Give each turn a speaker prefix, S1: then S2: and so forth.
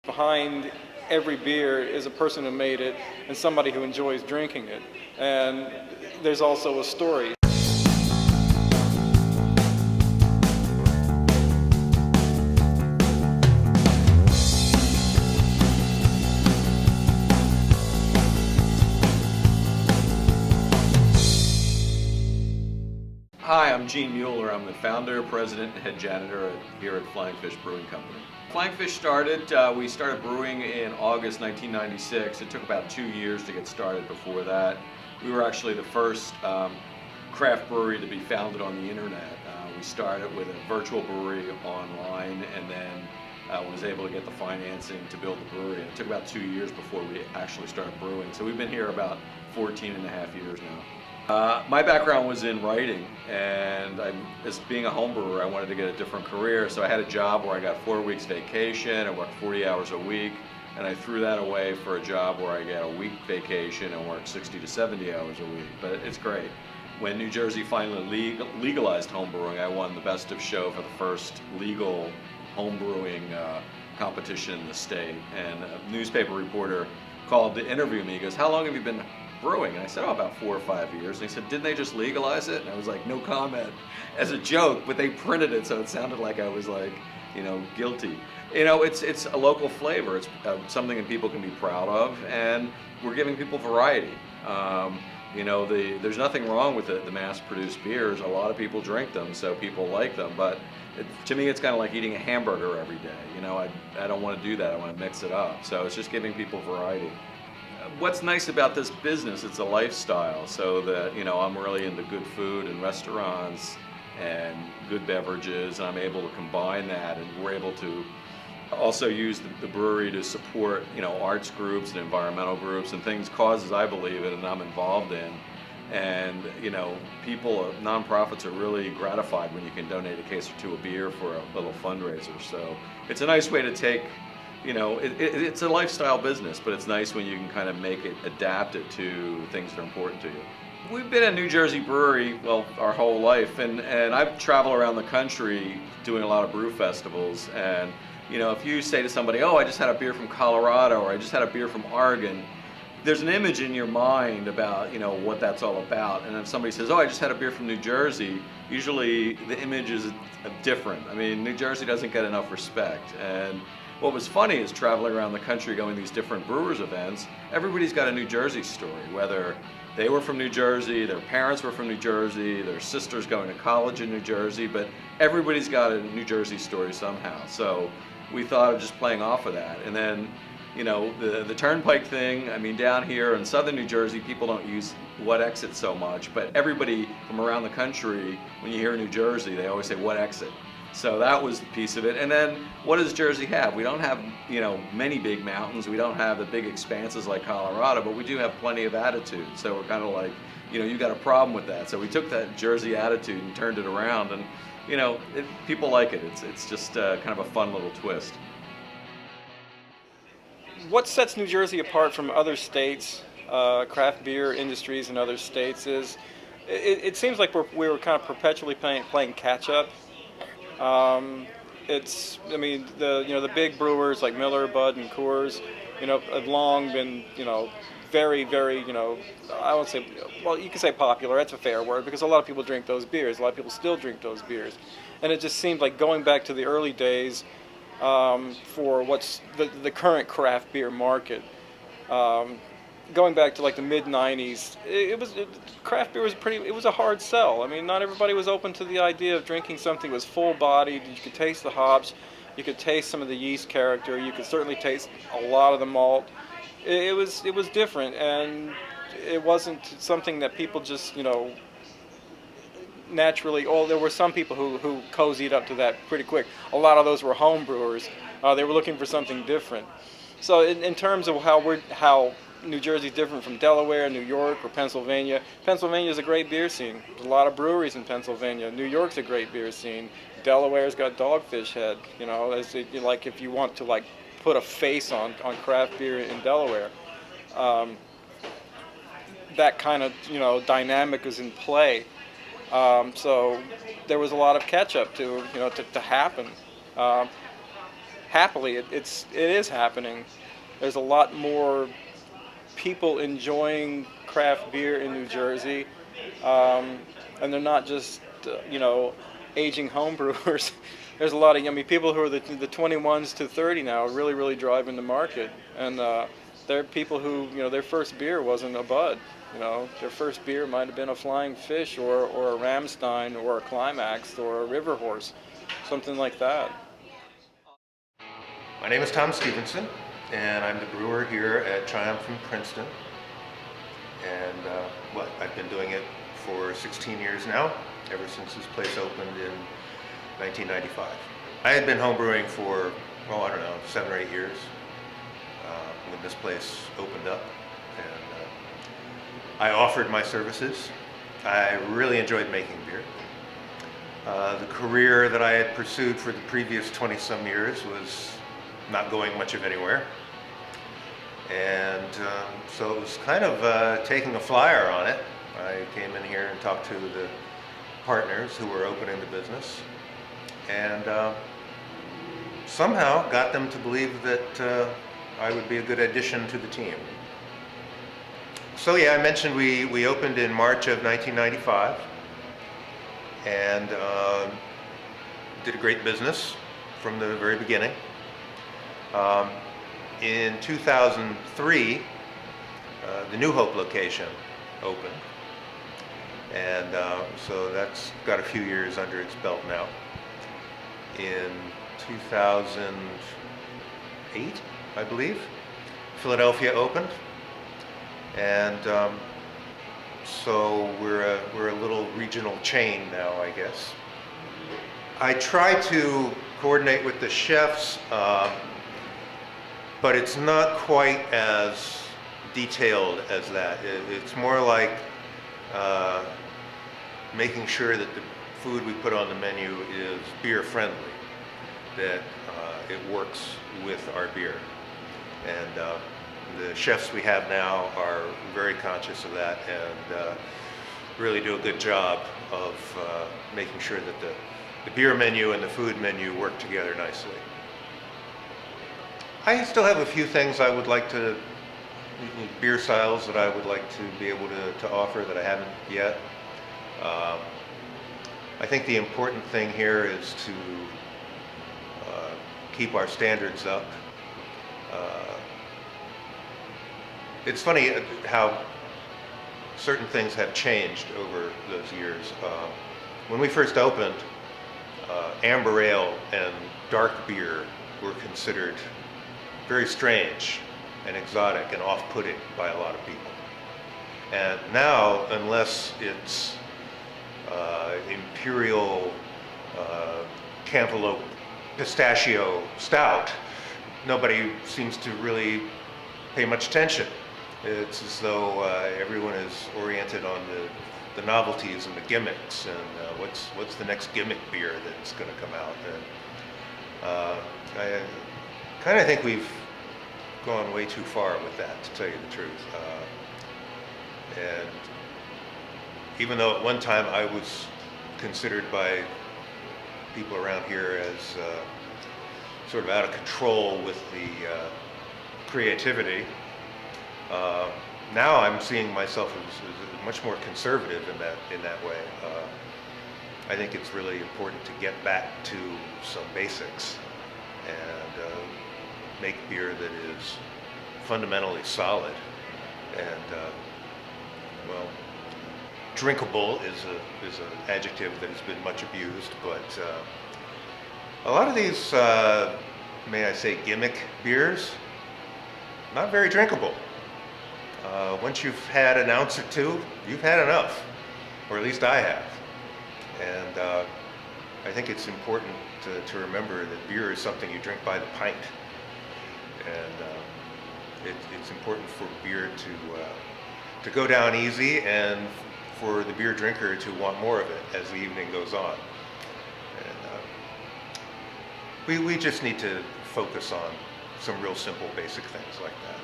S1: Behind every beer is a person who made it and somebody who enjoys drinking it. And there's also a story.
S2: Hi, I'm Gene Muller. I'm the founder, president, and head janitor here at Flying Fish Brewing Company. Flying Fish we started brewing in August 1996. It took about 2 years to get started before that. We were actually the first craft brewery to be founded on the internet. We started with a virtual brewery online and then was able to get the financing to build the brewery. It took about 2 years before we actually started brewing. So we've been here about 14 and a half years now. My background was in writing, and as being a home brewer, I wanted to get a different career, so I had a job where I got 4 weeks vacation, I worked 40 hours a week, and I threw that away for a job where I get a week vacation and work 60 to 70 hours a week, but it's great. When New Jersey finally legalized home brewing, I won the Best of Show for the first legal home brewing competition in the state, and a newspaper reporter called to interview me. He goes, "How long have you been brewing?" And I said, "Oh, about 4 or 5 years." And he said, "Didn't they just legalize it?" And I was like, "No comment," as a joke, but they printed it so it sounded like I was like, guilty. It's a local flavor. It's something that people can be proud of, and we're giving people variety. There's nothing wrong with the mass-produced beers. A lot of people drink them, so people like them, but to me, it's kind of like eating a hamburger every day. I don't want to do that. I want to mix it up. So it's just giving people variety. What's nice about this business, it's a lifestyle, so that, I'm really into good food and restaurants and good beverages, and I'm able to combine that, and we're able to also use the brewery to support, arts groups and environmental groups and causes I believe in and I'm involved in. And, nonprofits are really gratified when you can donate a case or two of beer for a little fundraiser. So it's a nice way to take, it's a lifestyle business, but it's nice when you can kind of adapt it to things that are important to you. We've been a New Jersey brewery, our whole life, and I've traveled around the country doing a lot of brew festivals, and, if you say to somebody, "Oh, I just had a beer from Colorado," or "I just had a beer from Oregon," there's an image in your mind about, what that's all about. And if somebody says, "Oh, I just had a beer from New Jersey," usually the image is different. I mean, New Jersey doesn't get enough respect. And what was funny is traveling around the country going to these different brewers events, everybody's got a New Jersey story, whether they were from New Jersey, their parents were from New Jersey, their sister's going to college in New Jersey, but everybody's got a New Jersey story somehow. So we thought of just playing off of that. And then, the turnpike thing, down here in southern New Jersey, people don't use what exit so much, but everybody from around the country, when you hear New Jersey, they always say what exit. So that was the piece of it. And then what does Jersey have? We don't have, many big mountains. We don't have the big expanses like Colorado, but we do have plenty of attitude. So we're kind of like, you got a problem with that. So we took that Jersey attitude and turned it around, and, people like it. It's just kind of a fun little twist.
S1: What sets New Jersey apart from other states, craft beer industries in other states, is it seems like we were kind of perpetually playing catch up. The big brewers like Muller, Bud, and Coors, have long been, very, very, I won't say, you can say popular, that's a fair word, because a lot of people drink those beers. A lot of people still drink those beers. And it just seemed like going back to the early days, for what's the current craft beer market, going back to like the mid-90s, craft beer was a hard sell. Not everybody was open to the idea of drinking something that was full-bodied. You could taste the hops, you could taste some of the yeast character, you could certainly taste a lot of the malt. It was different, and it wasn't something that people just, naturally, there were some people who cozied up to that pretty quick. A lot of those were home brewers. They were looking for something different. So in terms of how New Jersey's different from Delaware, New York, or Pennsylvania. Pennsylvania's a great beer scene. There's a lot of breweries in Pennsylvania. New York's a great beer scene. Delaware's got Dogfish Head. Like if you want to put a face on craft beer in Delaware, that kind of dynamic is in play. So there was a lot of catch up to happen. happily, it is happening. There's a lot more people enjoying craft beer in New Jersey, um, and they're not just aging homebrewers. There's a lot of people who are the 21s to 30 now really driving the market, and they're people who their first beer wasn't a Bud. Their first beer might have been a Flying Fish or a Ramstein or a Climax or a River Horse, something like that.
S3: My name is Tom Stevenson, and I'm the brewer here at Triumph in Princeton. And I've been doing it for 16 years now, ever since this place opened in 1995. I had been homebrewing for, 7 or 8 years when this place opened up. And I offered my services. I really enjoyed making beer. The career that I had pursued for the previous 20-some years was not going much of anywhere. And so it was kind of taking a flyer on it. I came in here and talked to the partners who were opening the business, and somehow got them to believe that I would be a good addition to the team. So yeah, I mentioned we opened in March of 1995, and did a great business from the very beginning. In 2003, the New Hope location opened, and so that's got a few years under its belt now. In 2008, I believe, Philadelphia opened, and so we're a little regional chain now, I guess. I try to coordinate with the chefs, but it's not quite as detailed as that. It's more like making sure that the food we put on the menu is beer friendly, that it works with our beer. And the chefs we have now are very conscious of that, and really do a good job of making sure that the beer menu and the food menu work together nicely. I still have a few things I would like to, beer styles that I would like to be able to offer that I haven't yet. I think the important thing here is to keep our standards up. It's funny how certain things have changed over those years. When we first opened, amber ale and dark beer were considered very strange and exotic and off-putting by a lot of people. And now, unless it's Imperial Cantaloupe Pistachio Stout, nobody seems to really pay much attention. It's as though everyone is oriented on the novelties and the gimmicks, and what's the next gimmick beer that's going to come out. And I kind of think we've gone way too far with that, to tell you the truth. And even though at one time I was considered by people around here as sort of out of control with the creativity, now I'm seeing myself as much more conservative in that way. I think it's really important to get back to some basics and make beer that is fundamentally solid and drinkable is an adjective that has been much abused, but a lot of these, may I say, gimmick beers, not very drinkable. Once you've had an ounce or two, you've had enough, or at least I have. And I think it's important to remember that beer is something you drink by the pint. And it's important for beer to go down easy, and for the beer drinker to want more of it as the evening goes on. And we just need to focus on some real simple, basic things like that.